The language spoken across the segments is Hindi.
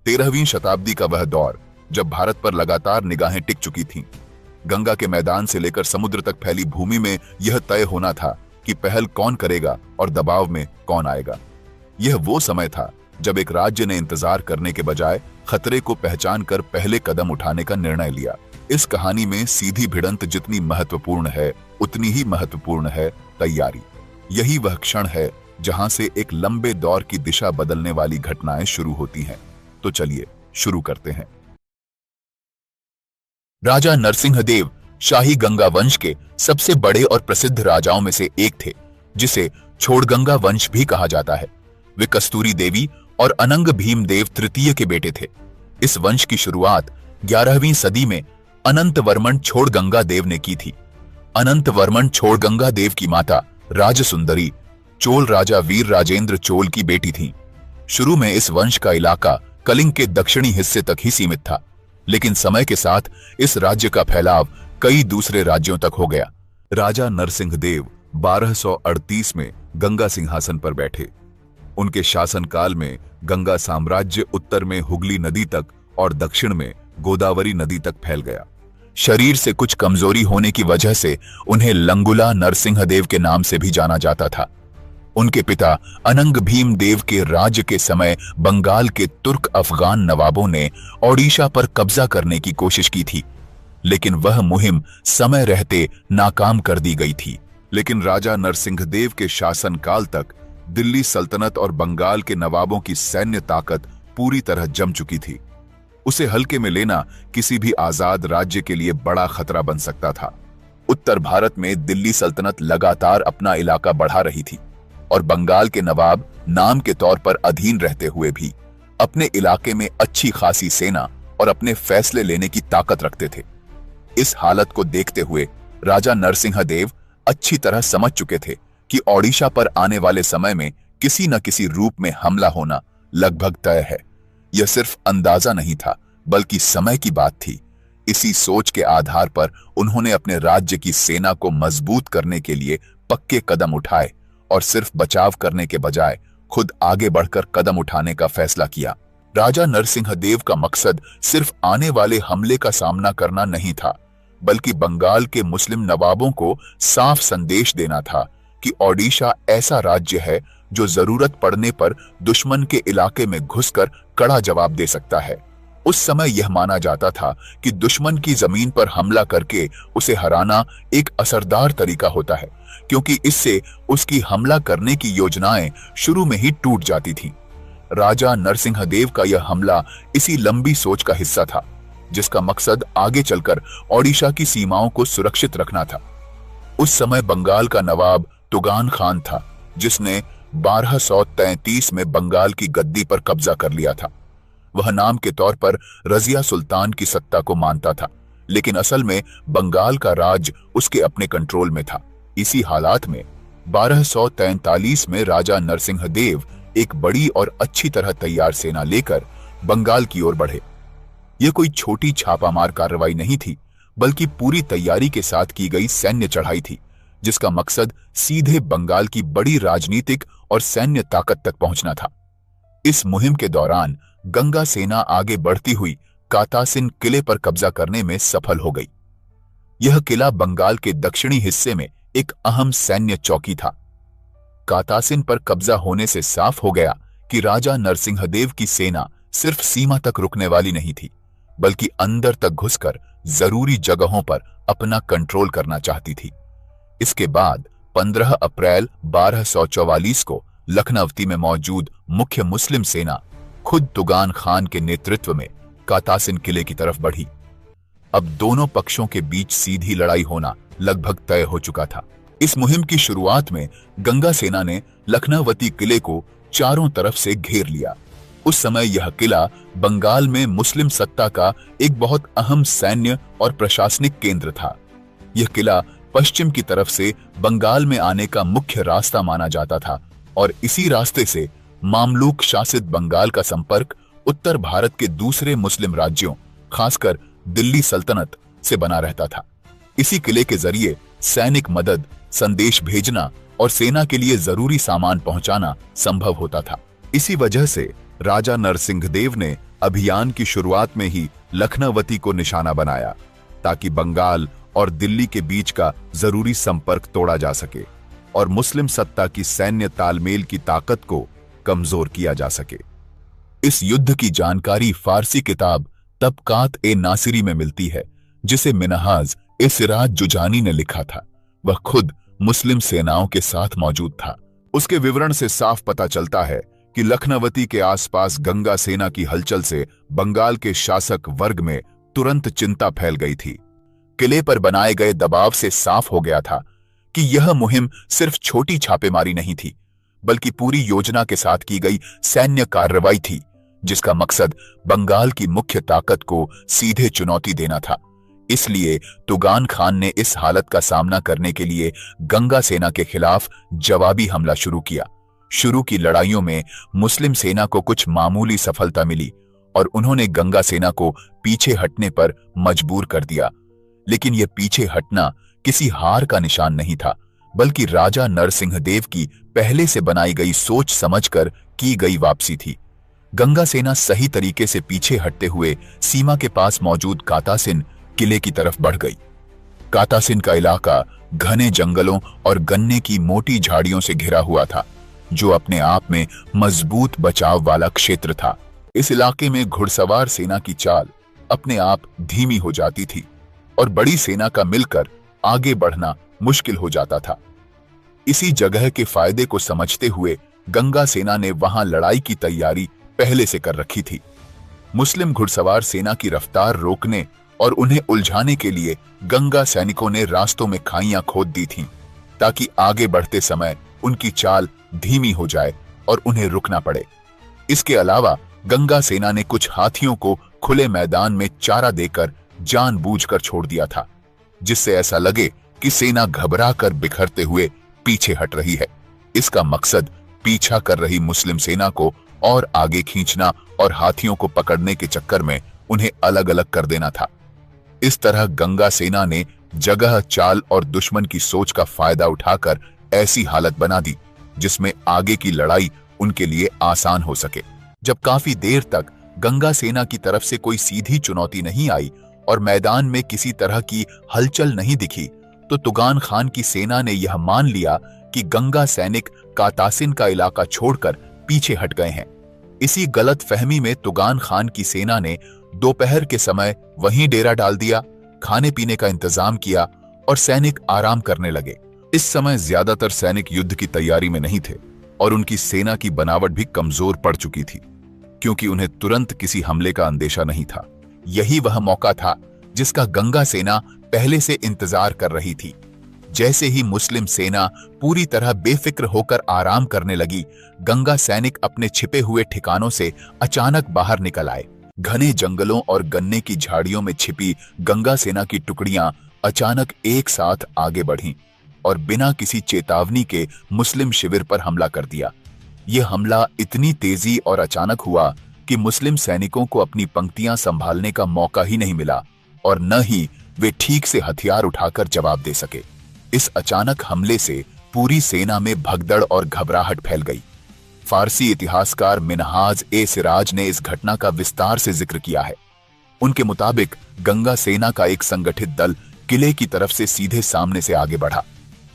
13वीं शताब्दी का वह दौर जब भारत पर लगातार निगाहें टिक चुकी थीं। गंगा के मैदान से लेकर समुद्र तक फैली भूमि में यह तय होना था कि पहल कौन करेगा और दबाव में कौन आएगा। यह वो समय था जब एक राज्य ने इंतजार करने के बजाय खतरे को पहचान कर पहले कदम उठाने का निर्णय लिया। इस कहानी में सीधी भिड़ंत जितनी महत्वपूर्ण है, उतनी ही महत्वपूर्ण है तैयारी। यही वह क्षण है जहां से एक लंबे दौर की दिशा बदलने वाली घटनाएं शुरू होती हैं। तो चलिए शुरू करते हैं। राजा नरसिंहदेव शाही गंगा वंश के सबसे बड़े और प्रसिद्ध राजाओं में से एक थे, जिसे छोड़गंगा वंश भी कहा जाता है। वे कस्तूरी देवी और अनंग भीमदेव तृतीय के बेटे थे। इस वंश की शुरुआत 11वीं सदी में अनंतवर्मन छोड़गंगा देव ने की थी। अनंतवर्मन छोड़गंगा देव की माता राजसुंदरी चोल राजा वीर राजेंद्र चोल की बेटी थी। शुरू में इस वंश का इलाका कलिंग के दक्षिणी हिस्से तक ही सीमित था, लेकिन समय के साथ इस राज्य का फैलाव कई दूसरे राज्यों तक हो गया। राजा नरसिंहदेव 1238 में गंगा सिंहासन पर बैठे। उनके शासनकाल में गंगा साम्राज्य उत्तर में हुगली नदी तक और दक्षिण में गोदावरी नदी तक फैल गया। शरीर से कुछ कमजोरी होने की वजह से उन्हें लंगुला नरसिंहदेव के नाम से भी जाना जाता था। उनके पिता अनंग भीमदेव के राज्य के समय बंगाल के तुर्क अफगान नवाबों ने ओडिशा पर कब्जा करने की कोशिश की थी, लेकिन वह मुहिम समय रहते नाकाम कर दी गई थी। लेकिन राजा नरसिंहदेव के शासनकाल तक दिल्ली सल्तनत और बंगाल के नवाबों की सैन्य ताकत पूरी तरह जम चुकी थी। उसे हल्के में लेना किसी भी आजाद राज्य के लिए बड़ा खतरा बन सकता था। उत्तर भारत में दिल्ली सल्तनत लगातार अपना इलाका बढ़ा रही थी और बंगाल के नवाब नाम के तौर पर अधीन रहते हुए भी अपने इलाके में अच्छी खासी सेना और अपने फैसले लेने की ताकत रखते थे। इस हालत को देखते हुए राजा नरसिंहदेव अच्छी तरह समझ चुके थे कि ओडिशा पर आने वाले समय में किसी न किसी रूप में हमला होना लगभग तय है। यह सिर्फ अंदाजा नहीं था, बल्कि समय की बात थी। इसी सोच के आधार पर उन्होंने अपने राज्य की सेना को मजबूत करने के लिए पक्के कदम उठाए और सिर्फ बचाव करने के बजाय खुद आगे बढ़कर कदम उठाने का फैसला किया। राजा नरसिंहदेव का मकसद सिर्फ आने वाले हमले का सामना करना नहीं था, बल्कि बंगाल के मुस्लिम नवाबों को साफ संदेश देना था कि ओडिशा ऐसा राज्य है जो जरूरत पड़ने पर दुश्मन के इलाके में घुसकर कड़ा जवाब दे सकता है। उस समय यह माना जाता था कि दुश्मन की जमीन पर हमला करके उसे हराना एक असरदार तरीका होता है, क्योंकि इससे उसकी हमला करने की योजनाएं शुरू में ही टूट जाती थीं। राजा नरसिंहदेव का यह हमला इसी लंबी सोच का हिस्सा था, जिसका मकसद आगे चलकर ओडिशा की सीमाओं को सुरक्षित रखना था। उस समय बंगाल का नवाब तुगान खान था, जिसने 1233 में बंगाल की गद्दी पर कब्जा कर लिया था। वह नाम के तौर पर रजिया सुल्तान की सत्ता को मानता था, लेकिन असल में बंगाल का राज उसके अपने कंट्रोल में था। इसी हालात में 1243 में राजा नरसिंहदेव एक बड़ी और अच्छी तरह तैयार सेना लेकर बंगाल की ओर बढ़े। यह कोई छोटी छापामार कार्रवाई नहीं थी, बल्कि पूरी तैयारी के साथ की गई सैन्य चढ़ाई थी, जिसका मकसद सीधे बंगाल की बड़ी राजनीतिक और सैन्य ताकत तक पहुंचना था। इस मुहिम के दौरान गंगा सेना आगे बढ़ती हुई कातासिन किले पर कब्जा करने में सफल हो गई। यह किला बंगाल के दक्षिणी हिस्से में एक अहम सैन्य चौकी था। कातासिन पर कब्जा होने से साफ हो गया कि राजा नरसिंहदेव की सेना सिर्फ सीमा तक रुकने वाली नहीं थी, बल्कि अंदर तक घुसकर जरूरी जगहों पर अपना कंट्रोल करना चाहती थी। इसके बाद 15 अप्रैल 1244 को लखनऊती में मौजूद मुख्य मुस्लिम सेना खुद तुगान खान के नेतृत्व में कातासिन किले की तरफ बढ़ी। अब दोनों पक्षों के बीच सीधी लड़ाई होना लगभग तय हो चुका था। इस मुहिम की शुरुआत में गंगा सेना ने लखनऊती किले को चारों तरफ से घेर लिया। उस समय यह किला बंगाल में मुस्लिम सत्ता का एक बहुत अहम सैन्य और प्रशासनिक केंद्र था। यह किला पश्चिम की तरफ से बंगाल में आने का मुख्य रास्ता माना जाता था और इसी रास्ते से मामलूक शासित बंगाल का संपर्क उत्तर भारत के दूसरे मुस्लिम राज्यों, खासकर दिल्ली सल्तनत से बना रहता था। इसी किले के जरिए सैनिक मदद, संदेश भेजना और सेना के लिए जरूरी सामान पहुंचाना संभव होता था। इसी वजह से राजा नरसिंहदेव ने अभियान की शुरुआत में ही लखनवती को निशाना बनाया ताकि बंगाल और दिल्ली के बीच का जरूरी संपर्क तोड़ा जा सके और मुस्लिम सत्ता की सैन्य तालमेल की ताकत को कमजोर किया जा सके। इस युद्ध की जानकारी फारसी किताब तबकात-ए-नासिरी में मिलती है, जिसे मिन्हाज-ए-सिराज जुजानी ने लिखा था। वह खुद मुस्लिम सेनाओं के साथ मौजूद था। उसके विवरण से साफ पता चलता है कि लखनवती के आसपास गंगा सेना की हलचल से बंगाल के शासक वर्ग में तुरंत चिंता फैल गई थी। किले पर बनाए गए दबाव से साफ हो गया था कि यह मुहिम सिर्फ छोटी छापेमारी नहीं थी, बल्कि पूरी योजना के साथ की गई सैन्य कार्रवाई थी, जिसका मकसद बंगाल की मुख्य ताकत को सीधे चुनौती देना था। इसलिए तुगान खान ने इस हालत का सामना करने के लिए गंगा सेना के खिलाफ जवाबी हमला शुरू किया। शुरू की लड़ाइयों में मुस्लिम सेना को कुछ मामूली सफलता मिली और उन्होंने गंगा सेना को पीछे हटने पर मजबूर कर दिया। लेकिन यह पीछे हटना किसी हार का निशान नहीं था, बल्कि राजा नरसिंहदेव की पहले से बनाई गई सोच समझकर की गई वापसी थी। गंगा सेना सही तरीके से पीछे हटते हुए सीमा के पास मौजूद कातासिन किले की तरफ बढ़ गई। कातासिन का इलाका घने जंगलों और गन्ने की मोटी झाड़ियों से घिरा हुआ था, जो अपने आप में मजबूत बचाव वाला क्षेत्र था। इस इलाके में घुड़सवार सेना की चाल अपने आप धीमी हो जाती थी और बड़ी सेना का मिलकर आगे बढ़ना मुश्किल हो जाता था। इसी जगह के फायदे को समझते हुए गंगा सेना ने वहां लड़ाई की तैयारी पहले से कर रखी थी। मुस्लिम घुड़सवार सेना की रफ्तार रोकने और उन्हें उलझाने के लिए गंगा सैनिकों ने रास्तों में खाइयां खोद दी थीं, ताकि आगे बढ़ते समय उनकी चाल धीमी हो जाए और उन्हें रुकना पड़े। इसके अलावा गंगा सेना ने कुछ हाथियों को खुले मैदान में चारा देकर जानबूझकर छोड़ दिया था, जिससे ऐसा लगे कि सेना घबराकर बिखरते हुए पीछे हट रही है। इसका मकसद पीछा कर रही मुस्लिम सेना को और आगे खींचना और हाथियों को पकड़ने के चक्कर में उन्हें अलग अलग कर देना था। इस तरह गंगा सेना ने जगह, चाल और दुश्मन की सोच का फायदा उठाकर ऐसी हालत बना दी जिसमें आगे की लड़ाई उनके लिए आसान हो सके। जब काफी देर तक गंगा सेना की तरफ से कोई सीधी चुनौती नहीं आई और मैदान में किसी तरह की हलचल नहीं दिखी, तो तुगान खान की सेना ने यह मान लिया कि गंगा सैनिक कातासिन का इलाका छोड़कर पीछे हट गए हैं। इसी गलत फहमी में तुगान खान की सेना ने दोपहर के समय वहीं डेरा डाल दिया, खाने पीने का इंतजाम किया और सैनिक आराम करने लगे। इस समय ज्यादातर सैनिक युद्ध की तैयारी में नहीं थे और उनकी सेना की बनावट भी कमजोर पड़ चुकी थी, क्योंकि उन्हें तुरंत किसी हमले का अंदेशा नहीं था। यही वह मौका था जिसका गंगा सेना पहले से इंतजार कर रही थी। जैसे ही मुस्लिम सेना पूरी तरह बेफिक्र होकर आराम करने लगी, गंगा सैनिक अपने छिपे हुए ठिकानों से अचानक बाहर निकल आए। घने जंगलों और गन्ने की झाड़ियों में छिपी गंगा सेना की टुकड़ियां अचानक एक साथ आगे बढ़ीं और बिना किसी चेतावनी के मुस्लिम शिविर पर हमला कर दिया। यह हमला इतनी तेजी और अचानक हुआ कि मुस्लिम सैनिकों को अपनी पंक्तियां संभालने का मौका ही नहीं मिला और न ही वे ठीक से हथियार उठाकर जवाब दे सके। इस अचानक हमले से पूरी सेना में भगदड़ और घबराहट फैल गई। फारसी इतिहासकार मिन्हाज-ए-सिराज ने इस घटना का विस्तार से जिक्र किया है। उनके मुताबिक गंगा सेना का एक संगठित दल किले की तरफ से सीधे सामने से आगे बढ़ा,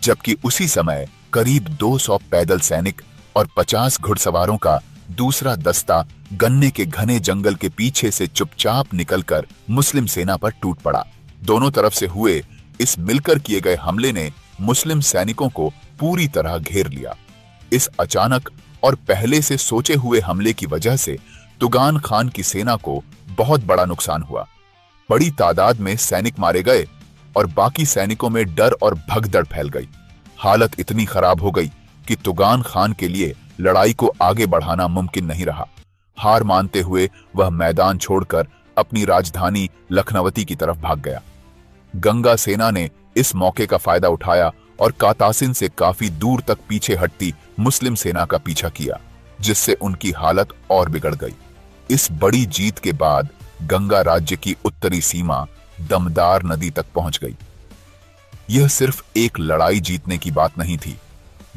जबकि उसी समय करीब 200 पैदल सैनिक और 50 घुड़सवारों का दूसरा दस्ता गन्ने के घने जंगल के पीछे से चुपचाप निकलकर मुस्लिम सेना पर टूट पड़ा। दोनों तरफ से हुए इस मिलकर किए गए हमले ने मुस्लिम सैनिकों को पूरी तरह घेर लिया। इस अचानक और पहले से सोचे हुए हमले की वजह से तुगान खान की सेना को बहुत बड़ा नुकसान हुआ। बड़ी तादाद में सैनिक मारे गए और बाकी सैनिकों में डर और भगदड़ फैल गई। हालत इतनी खराब हो गई कि तुगान खान के लिए लड़ाई को आगे बढ़ाना मुमकिन नहीं रहा। हार मानते हुए वह मैदान छोड़कर अपनी राजधानी लखनवती की तरफ भाग गया। गंगा सेना ने इस मौके का फायदा उठाया और कातासिन से काफी दूर तक पीछे हटती मुस्लिम सेना का पीछा किया, जिससे उनकी हालत और बिगड़ गई। इस बड़ी जीत के बाद गंगा राज्य की उत्तरी सीमा दमदार नदी तक पहुंच गई। यह सिर्फ एक लड़ाई जीतने की बात नहीं थी,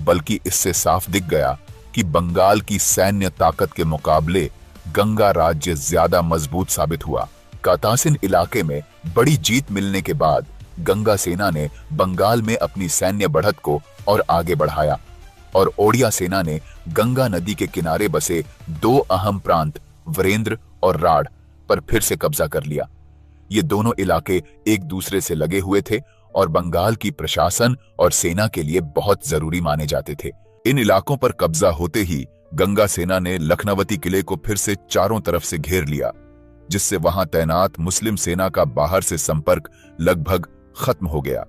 बल्कि इससे साफ दिख गया कि बंगाल की सैन्य ताकत के मुकाबले गंगा राज्य ज्यादा मजबूत साबित हुआ। कातासिन इलाके में बड़ी जीत मिलने के बाद गंगा सेना ने बंगाल में अपनी सैन्य बढ़त को और आगे बढ़ाया और ओडिया सेना ने गंगा नदी के किनारे बसे दो अहम प्रांत वरेंद्र और राढ़ पर फिर से कब्जा कर लिया। ये दोनों इलाके एक दूसरे से लगे हुए थे और बंगाल की प्रशासन और सेना के लिए बहुत जरूरी माने जाते थे। इन इलाकों पर कब्जा होते ही गंगा सेना ने लखनवती किले को फिर से चारों तरफ से घेर लिया, जिससे वहां तैनात मुस्लिम सेना का बाहर से संपर्क लगभग खत्म हो गया।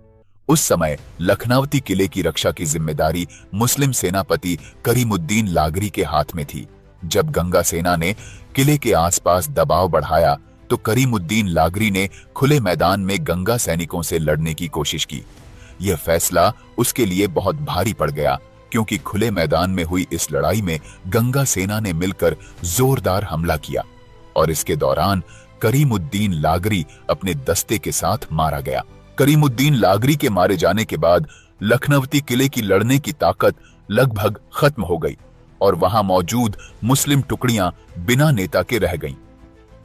उस समय लखनवती किले की रक्षा की जिम्मेदारी मुस्लिम सेनापति करीमुद्दीन लागरी के हाथ में थी। जब गंगा सेना ने किले के आसपास दबाव बढ़ाया तो करीमुद्दीन लागरी ने खुले मैदान में गंगा सैनिकों से लड़ने की कोशिश की। यह फैसला उसके लिए बहुत भारी पड़ गया, क्योंकि खुले मैदान में हुई इस लड़ाई में गंगा सेना ने मिलकर जोरदार हमला किया और इसके दौरान करीमुद्दीन लागरी अपने दस्ते के साथ मारा गया। करीमुद्दीन लागरी के मारे जाने के बाद लखनवती किले की लड़ने की ताकत लगभग खत्म हो गई और वहां मौजूद मुस्लिम टुकड़ियां बिना नेता के रह गईं।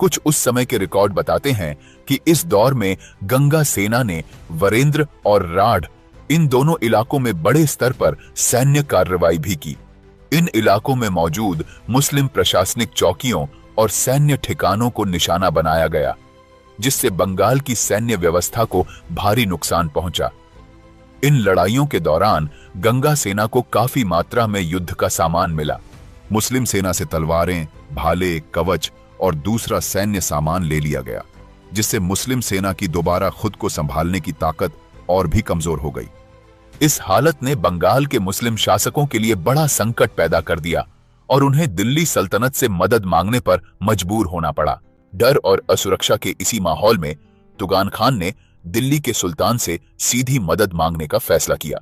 कुछ उस समय के रिकॉर्ड बताते हैं कि इस दौर में गंगा सेना ने वरेंद्र और राढ़ इन दोनों इलाकों में बड़े स्तर पर सैन्य कार्रवाई भी की। इन इलाकों में मौजूद मुस्लिम प्रशासनिक चौकियों और सैन्य ठिकानों को निशाना बनाया गया, जिससे बंगाल की सैन्य व्यवस्था को भारी नुकसान पहुंचा। इन लड़ाइयों के दौरान गंगा सेना को काफी मात्रा में युद्ध का सामान मिला। मुस्लिम सेना से तलवारें, भाले, कवच और दूसरा सैन्य सामान ले लिया गया, जिससे मुस्लिम सेना की दोबारा खुद को संभालने की ताकत और भी कमजोर हो गई। इस हालत ने बंगाल के मुस्लिम शासकों के लिए बड़ा संकट पैदा कर दिया और उन्हें दिल्ली सल्तनत से मदद मांगने पर मजबूर होना पड़ा। डर और असुरक्षा के इसी माहौल में तुगान खान ने दिल्ली के सुल्तान से सीधी मदद मांगने का फैसला किया।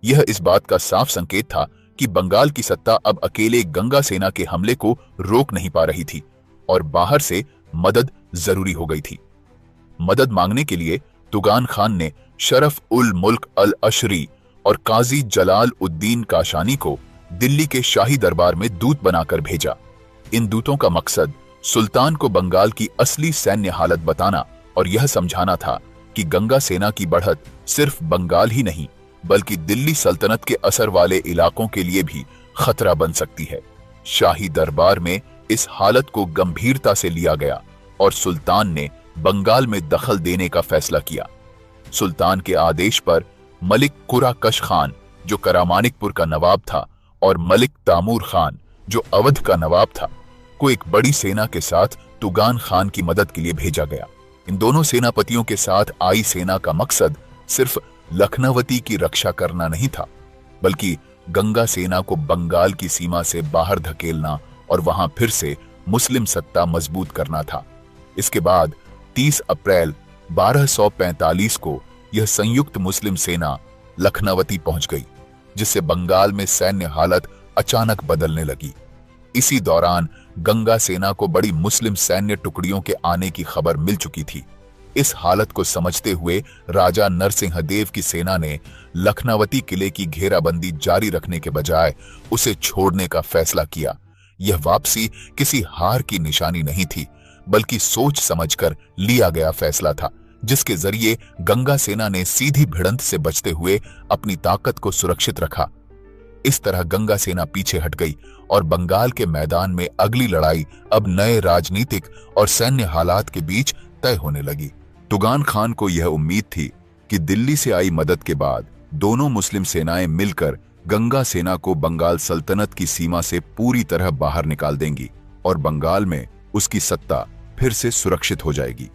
यह इस बात का साफ संकेत था कि बंगाल की सत्ता अब अकेले गंगा सेना के हमले को रोक नहीं पा रही थी और बाहर से मदद जरूरी हो गई थी। मदद मांगने के लिए तुगान खान ने शरफ उल मुल्क अल अशरी और काजी जलाल उद्दीन काशानी को दिल्ली के शाही दरबार में दूत बनाकर भेजा। इन दूतों का मकसद सुल्तान को बंगाल की असली सैन्य हालत बताना और यह समझाना था कि गंगा सेना की बढ़त सिर्फ बंगाल ही नहीं बल्कि दिल्ली सल्तनत के असर वाले इलाकों के लिए भी खतरा बन सकती है। शाही दरबार में इस हालत को गंभीरता से लिया गया और सुल्तान ने बंगाल में दखल देने का फैसला किया। सुल्तान के आदेश पर मलिक कुराकश खान, जो करामानिकपुर का नवाब था, और मलिक तामूर खान, जो अवध का नवाब था, को एक बड़ी सेना के साथ तुगान खान की मदद के लिए भेजा गया। इन दोनों सेनापतियों के साथ आई सेना का मकसद सिर्फ लखनवती की रक्षा करना नहीं था, बल्कि गंगा सेना को बंगाल की सीमा से बाहर धकेलना और वहां फिर से मुस्लिम सत्ता मजबूत करना था। इसके बाद 30 अप्रैल 1245 को यह संयुक्त मुस्लिम सेना लखनवती पहुंच गई, जिससे बंगाल में सैन्य हालत अचानक बदलने लगी। इसी दौरान गंगा सेना को बड़ी मुस्लिम सैन्य टुकड़ियों के आने की खबर मिल चुकी थी। इस हालत को समझते हुए राजा नरसिंहदेव की सेना ने लखनवती किले की घेराबंदी जारी रखने के बजाय उसे छोड़ने का फैसला किया। यह वापसी किसी हार की निशानी नहीं थी, बल्कि सोच समझकर लिया गया फैसला था, जिसके जरिए गंगा सेना ने सीधी भिड़ंत से बचते हुए अपनी ताकत को सुरक्षित रखा। इस तरह गंगा सेना पीछे हट गई और बंगाल के मैदान में अगली लड़ाई अब नए राजनीतिक और सैन्य हालात के बीच तय होने लगी। तुगान खान को यह उम्मीद थी कि दिल्ली से आई मदद के बाद दोनों मुस्लिम सेनाएं मिलकर गंगा सेना को बंगाल सल्तनत की सीमा से पूरी तरह बाहर निकाल देंगी और बंगाल में उसकी सत्ता फिर से सुरक्षित हो जाएगी।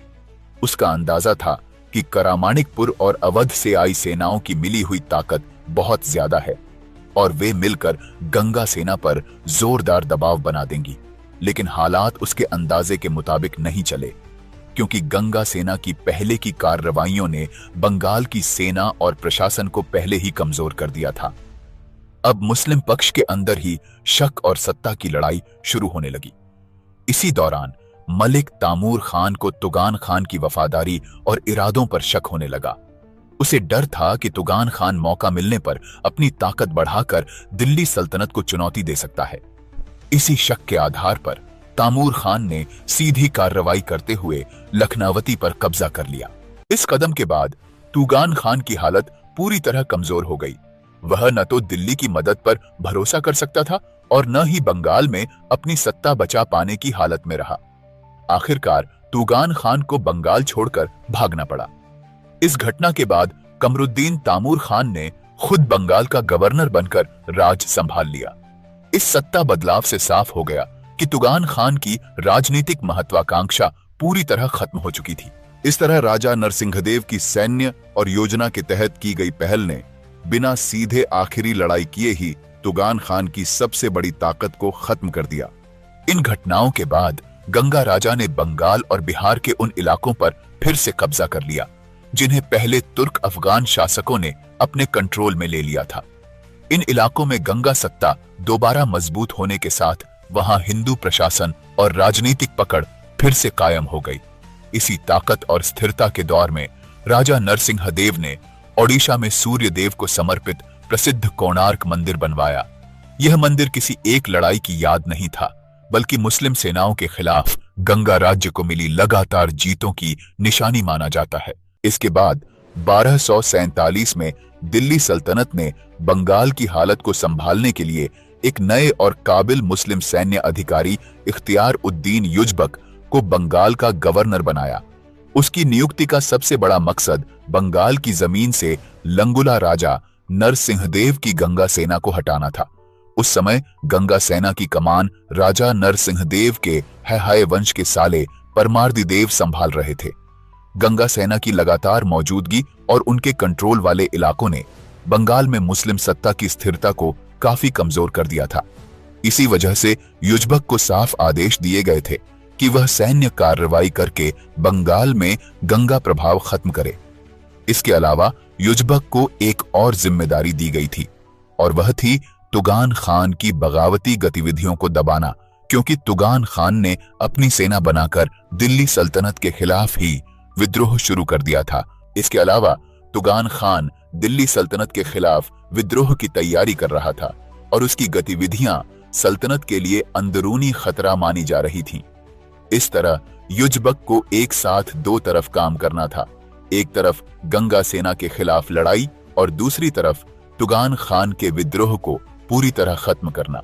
उसका अंदाजा था कि करामानिकपुर और अवध से आई सेनाओं की मिली हुई ताकत बहुत ज्यादा है और वे मिलकर गंगा सेना पर जोरदार दबाव बना देंगी। लेकिन हालात उसके अंदाजे के मुताबिक नहीं चले, क्योंकि गंगा सेना की पहले की कार्रवाइयों ने बंगाल की सेना और प्रशासन को पहले ही कमजोर कर दिया था। अब मुस्लिम पक्ष के अंदर ही शक और सत्ता की लड़ाई शुरू होने लगी। इसी दौरान मलिक तामूर खान को तुगान खान की वफादारी और इरादों पर शक होने लगा। उसे डर था कि तुगान खान मौका मिलने पर अपनी ताकत बढ़ाकर दिल्ली सल्तनत को चुनौती दे सकता है। इसी शक के आधार पर तैमूर खान ने सीधी कार्रवाई करते हुए लखनावती पर कब्जा कर लिया। इस कदम के बाद तुगान खान की हालत पूरी तरह कमजोर हो गई। वह न तो दिल्ली की मदद पर भरोसा कर सकता था और न ही बंगाल में अपनी सत्ता बचा पाने की हालत में रहा। आखिरकार तुगान खान को बंगाल छोड़कर भागना पड़ा। इस घटना के बाद कमरुद्दीन तैमूर खान ने खुद बंगाल का गवर्नर बनकर राज संभाल लिया। इस सत्ता बदलाव से साफ हो गया कि तुगान खान की राजनीतिक महत्वाकांक्षा पूरी तरह खत्म हो चुकी थी। इस तरह राजा नरसिंहदेव की सैन्य और योजना के तहत की गई पहल ने बिना सीधे आखिरी लड़ाई किए ही तुगान खान की सबसे बड़ी ताकत को खत्म कर दिया। इन घटनाओं के बाद गंगा राजा ने बंगाल और बिहार के उन इलाकों पर फिर से कब्जा कर लिया जिन्हें पहले तुर्क अफगान शासकों ने अपने कंट्रोल में ले लिया था। इन इलाकों में गंगा सत्ता दोबारा मजबूत होने के साथ वहां हिंदू प्रशासन और राजनीतिक पकड़ फिर से कायम हो गई। इसी ताकत और स्थिरता के दौर में राजा नरसिंहदेव ने ओडिशा में सूर्य देव को समर्पित प्रसिद्ध कोणार्क मंदिर बनवाया। यह मंदिर किसी एक लड़ाई की याद नहीं था, बल्कि मुस्लिम सेनाओं के खिलाफ गंगा राज्य को मिली लगातार जीतों की निशानी माना जाता है। इसके बाद 1247 में दिल्ली सल्तनत ने बंगाल की हालत को संभालने के लिए एक नए और काबिल मुस्लिम सैन्य अधिकारी इख्तियार उद्दीन युजबक को बंगाल का गवर्नर बनाया। उसकी नियुक्ति का सबसे बड़ा मकसद बंगाल की जमीन से लंगुला राजा नरसिंहदेव की गंगा सेना को हटाना था। उस समय गंगा सेना की कमान राजा नरसिंहदेव के हैहाय वंश के साले परमार्दिदेव संभाल रहे थे। गंगा सेना की लगातार मौजूदगी और उनके कंट्रोल वाले इलाकों ने बंगाल में मुस्लिम सत्ता की स्थिरता को काफी कमजोर कर दिया था। इसी वजह से युजबक को साफ आदेश दिए गए थे कि वह सैन्य कार्रवाई करके बंगाल में गंगा प्रभाव खत्म करे। इसके अलावा युजबक को एक और जिम्मेदारी दी गई थी और वह थी तुगान खान की बगावती गतिविधियों को दबाना, क्योंकि तुगान खान ने अपनी सेना बनाकर दिल्ली सल्तनत के खिलाफ ही विद्रोह शुरू कर दिया था। इसके अलावा तुगान खान दिल्ली सल्तनत के खिलाफ विद्रोह की तैयारी कर रहा था और उसकी गतिविधियां सल्तनत के लिए अंदरूनी खतरा मानी जा रही थीं। इस तरह युजबक को एक साथ दो तरफ काम करना था, एक तरफ गंगा सेना के खिलाफ लड़ाई और दूसरी तरफ तुगान खान के विद्रोह को पूरी तरह खत्म करना।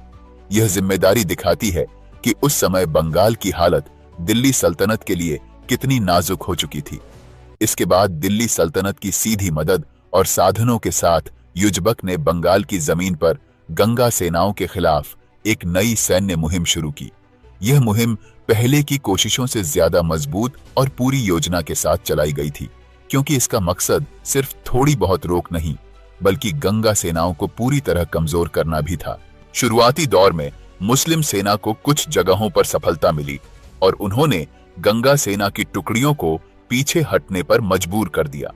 यह जिम्मेदारी दिखाती है कि उस समय बंगाल की हालत दिल्ली सल्तनत के लिए कितनी नाजुक हो चुकी थी। इसके बाद दिल्ली सल्तनत की सीधी मदद और साधनों के साथ युजबक ने बंगाल की जमीन पर गंगा सेनाओं के खिलाफ एक नई सैन्य मुहिम शुरू की। यह मुहिम पहले की कोशिशों से ज्यादा मजबूत और पूरी योजना के साथ चलाई गई थी, क्योंकि इसका मकसद सिर्फ थोड़ी बहुत रोक नहीं, बल्कि गंगा सेनाओं को पूरी तरह कमजोर करना भी था। शुरुआती दौर में मुस्लिम सेना को कुछ जगहों पर सफलता मिली और उन्होंने गंगा सेना की टुकड़ियों को पीछे हटने पर मजबूर कर दिया।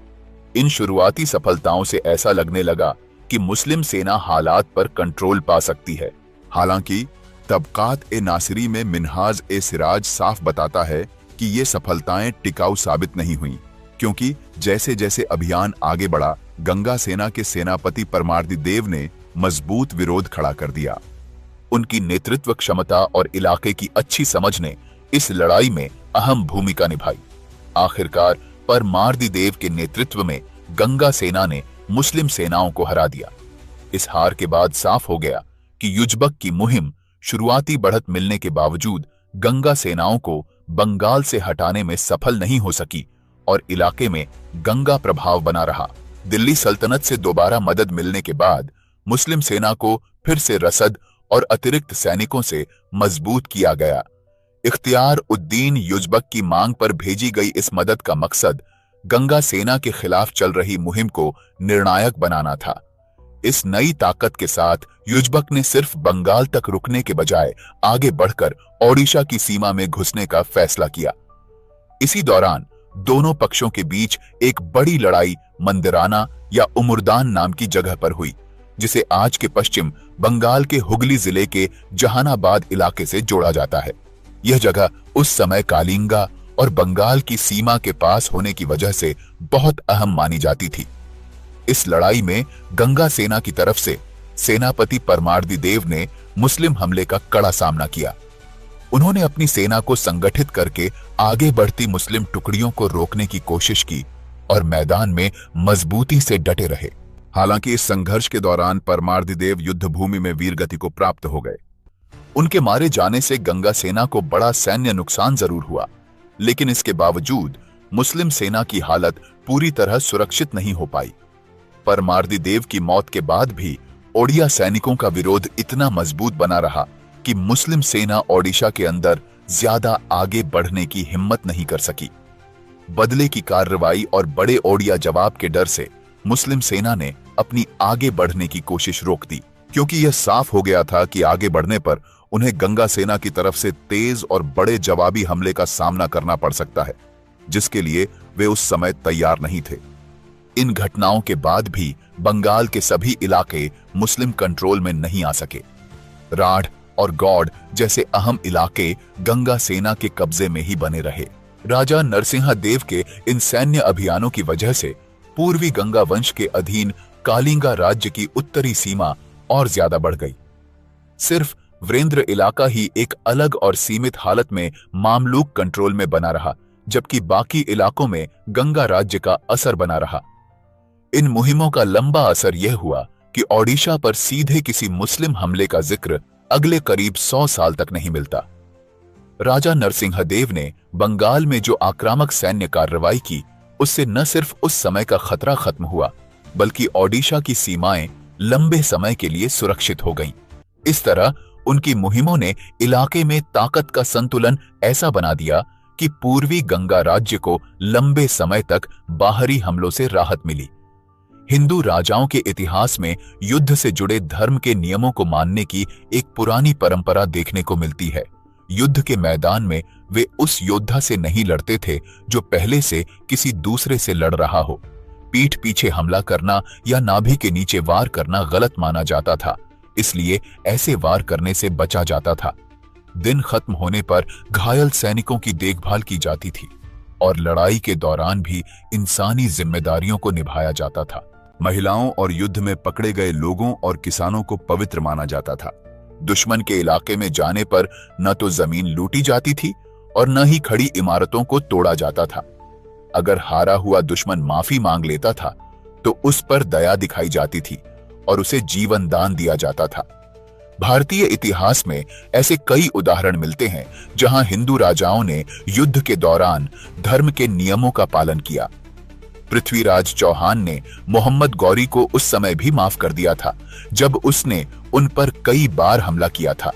इन शुरुआती सफलताओं से ऐसा लगने लगा कि मुस्लिम सेना हालात पर कंट्रोल पा सकती है। हालांकि तबकात ए नासिरी में मिन्हाज ए सिराज साफ बताता है कि ये सफलताएं टिकाऊ साबित नहीं हुई, क्योंकि जैसे जैसे अभियान आगे बढ़ा, गंगा सेना के सेनापति परमार्दिदेव ने मजबूत विरोध खड़ा कर दिया। उनकी नेतृत्व क्षमता और इलाके की अच्छी समझ ने इस लड़ाई में अहम भूमिका निभाई। आखिरकार परमार्दिदेव के नेतृत्व में गंगा सेना ने मुस्लिम सेनाओं को हरा दिया। इस हार के बाद साफ हो गया कि युजबक की मुहिम शुरुआती बढ़त मिलने के बावजूद गंगा सेनाओं को बंगाल से हटाने में सफल नहीं हो सकी और इलाके में गंगा प्रभाव बना रहा। दिल्ली सल्तनत से दोबारा मदद मिलने के बाद मुस्लिम सेना को फिर से रसद और अतिरिक्त सैनिकों से मजबूत किया गया। इख्तियार उद्दीन युजबक की मांग पर भेजी गई इस मदद का मकसद गंगा सेना के खिलाफ चल रही मुहिम को निर्णायक बनाना था। इस नई ताकत के साथ युजबक ने सिर्फ बंगाल तक रुकने के बजाय आगे बढ़कर ओडिशा की सीमा में घुसने का फैसला किया। इसी दौरान दोनों पक्षों के बीच एक बड़ी लड़ाई मंदिराना या उमुरदान नाम की जगह पर हुई, जिसे आज के पश्चिम बंगाल के हुगली जिले के जहानाबाद इलाके से जोड़ा जाता है। यह जगह उस समय कालिंगा और बंगाल की सीमा के पास होने की वजह से बहुत अहम मानी जाती थी। इस लड़ाई में गंगा सेना की तरफ से सेनापति परमार्दी देव ने मुस्लिम हमले का कड़ा सामना किया। उन्होंने अपनी सेना को संगठित करके आगे बढ़ती मुस्लिम टुकड़ियों को रोकने की कोशिश की और मैदान में मजबूती से डटे रहे। हालांकि इस संघर्ष के दौरान परमार्दी देव युद्ध भूमि में वीरगति को प्राप्त हो गए। उनके मारे जाने से गंगा सेना को बड़ा सैन्य नुकसान जरूर हुआ, लेकिन इसके बावजूद मुस्लिम सेना की हालत पूरी तरह सुरक्षित नहीं हो पाई। परमार्दी देव की मौत के बाद भी ओडिया सैनिकों का विरोध इतना मजबूत बना रहा कि मुस्लिम सेना ओडिशा के अंदर ज्यादा आगे बढ़ने की हिम्मत नहीं कर सकी। बदले की कार्रवाई और बड़े ओडिया जवाब के डर से मुस्लिम सेना ने अपनी आगे बढ़ने की कोशिश रोक दी, क्योंकि यह साफ हो गया था कि आगे बढ़ने पर उन्हें गंगा सेना की तरफ से तेज और बड़े जवाबी हमले का सामना करना पड़ सकता है, जिसके लिए वे उस समय तैयार नहीं थे। इन घटनाओं के बाद भी बंगाल के सभी इलाके मुस्लिम कंट्रोल में नहीं आ सके। राढ़ और गौड़ जैसे अहम इलाके गंगा सेना के कब्जे में ही बने रहे। राजा नरसिंह देव के इन सैन्य अभियानों की वजह से पूर्वी गंगा वंश के अधीन कालिंगा राज्य की उत्तरी सीमा और ज्यादा बढ़ गई। सिर्फ वीरेंद्र इलाका ही एक अलग और सीमित हालत में मामलूक कंट्रोल में बना रहा, जबकि बाकी इलाकों में गंगा राज्य का असर बना रहा। इन मुहिमों का लंबा असर यह हुआ कि ओडिशा पर सीधे किसी मुस्लिम हमले का जिक्र अगले करीब 100 साल तक नहीं मिलता। राजा नरसिंह देव ने बंगाल में जो आक्रामक सैन्य कार्रवाई की, उससे न सिर्फ उस समय का खतरा खत्म हुआ, बल्कि ओडिशा की सीमाएं लंबे समय के लिए सुरक्षित हो गईं। इस तरह उनकी मुहिमों ने इलाके में ताकत का संतुलन ऐसा बना दिया कि पूर्वी गंगा राज्य को लंबे समय तक बाहरी हमलों से राहत मिली। हिंदू राजाओं के इतिहास में युद्ध से जुड़े धर्म के नियमों को मानने की एक पुरानी परंपरा देखने को मिलती है। युद्ध के मैदान में वे उस योद्धा से नहीं लड़ते थे जो पहले से किसी दूसरे से लड़ रहा हो। पीठ पीछे हमला करना या नाभि के नीचे वार करना गलत माना जाता था, इसलिए ऐसे वार करने से बचा जाता था। दिन खत्म होने पर घायल सैनिकों की देखभाल की जाती थी और लड़ाई के दौरान भी इंसानी जिम्मेदारियों को निभाया जाता था। महिलाओं और युद्ध में पकड़े गए लोगों और किसानों को पवित्र माना जाता था। दुश्मन के इलाके में जाने पर न तो जमीन लूटी जाती थी और न ही खड़ी इमारतों को तोड़ा जाता था। अगर हारा हुआ दुश्मन माफी मांग लेता था तो उस पर दया दिखाई जाती थी और उसे जीवन दान दिया जाता था। भारतीय इतिहास में ऐसे कई उदाहरण मिलते हैं जहां हिंदू राजाओं ने युद्ध के दौरान धर्म के नियमों का पालन किया। पृथ्वीराज चौहान ने मोहम्मद गौरी को उस समय भी माफ कर दिया था जब उसने उन पर कई बार हमला किया था।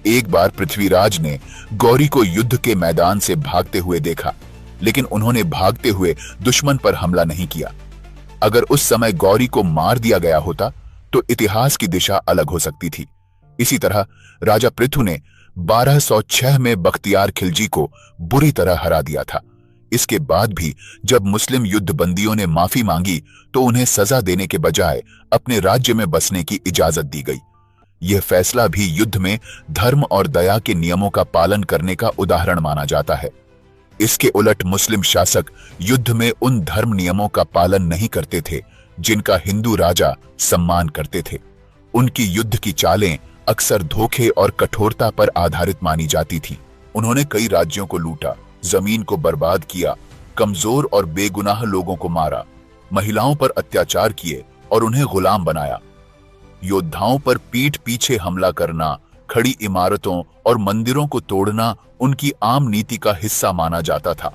एक बार पृथ्वीराज ने गौरी को युद्ध के मैदान से भागते हुए देखा, लेकिन उन्होंने भागते हुए दुश्मन पर हमला नहीं किया। अगर उस समय गौरी को मार दिया गया होता तो इतिहास की दिशा अलग हो सकती थी। इसी तरह राजा पृथु ने 1206 में बख्तियार खिलजी को बुरी तरह हरा दिया था। इसके बाद भी जब मुस्लिम युद्ध बंदियों ने माफी मांगी तो उन्हें सजा देने के बजाय अपने राज्य में बसने की इजाजत दी गई। यह फैसला भी युद्ध में धर्म और दया के नियमों का पालन करने का उदाहरण माना जाता है। इसके उलट मुस्लिम शासक युद्ध में उन धर्म नियमों का पालन नहीं करते थे जिनका हिंदू राजा सम्मान करते थे। उनकी युद्ध की चालें अक्सर धोखे और कठोरता पर आधारित मानी जाती थी। उन्होंने कई राज्यों को लूटा, जमीन को बर्बाद किया, कमजोर और बेगुनाह लोगों को मारा, महिलाओं पर अत्याचार किए और उन्हें गुलाम बनाया। योद्धाओं पर पीठ पीछे हमला करना, खड़ी इमारतों और मंदिरों को तोड़ना उनकी आम नीति का हिस्सा माना जाता था।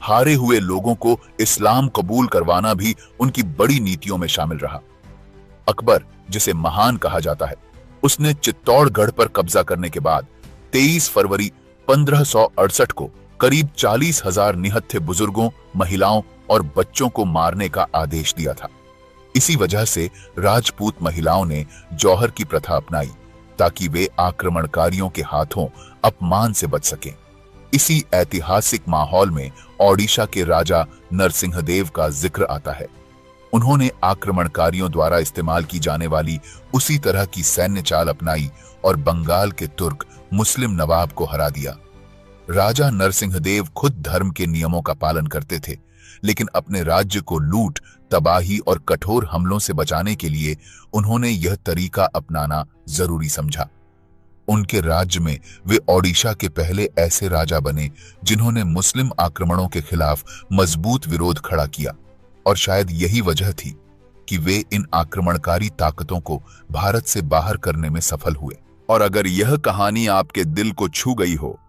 हारे हुए लोगों को इस्लाम कबूल करवाना भी उनकी बड़ी नीतियों में शामिल रहा। अकबर, जिसे महान कहा जाता है, उसने चित्तौड़गढ़ पर कब्जा करने के बाद 23 फरवरी 1568 को करीब 40,000 निहत्थे बुजुर्गों, महिलाओं और बच्चों को मारने का आदेश दिया था। इसी वजह से राजपूत महिलाओं ने जौहर की प्रथा अपनाई ताकि वे आक्रमणकारियों के हाथों अपमान से बच सकें। इसी ऐतिहासिक माहौल में ओडिशा के राजा नरसिंहदेव का जिक्र आता है। उन्होंने आक्रमणकारियों द्वारा इस्तेमाल की जाने वाली उसी तरह की सैन्य चाल अपनाई और बंगाल के तुर्क मुस्लिम नवाब को हरा दिया। राजा नरसिंहदेव खुद धर्म के नियमों का पालन करते थे, लेकिन अपने राज्य को लूट, तबाही और कठोर हमलों से बचाने के लिए उन्होंने यह तरीका अपनाना जरूरी समझा। उनके राज्य में वे ओडिशा के पहले ऐसे राजा बने जिन्होंने मुस्लिम आक्रमणों के खिलाफ मजबूत विरोध खड़ा किया, और शायद यही वजह थी कि वे इन आक्रमणकारी ताकतों को भारत से बाहर करने में सफल हुए। और अगर यह कहानी आपके दिल को छू गई हो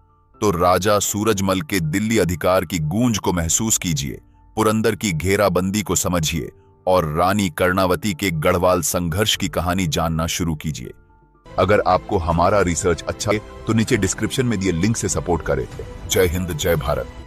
तो राजा सूरजमल के दिल्ली अधिकार की गूंज को महसूस कीजिए, पुरंदर की घेराबंदी को समझिए और रानी कर्णावती के गढ़वाल संघर्ष की कहानी जानना शुरू कीजिए। अगर आपको हमारा रिसर्च अच्छा लगे तो नीचे डिस्क्रिप्शन में दिए लिंक से सपोर्ट करें। जय हिंद, जय भारत।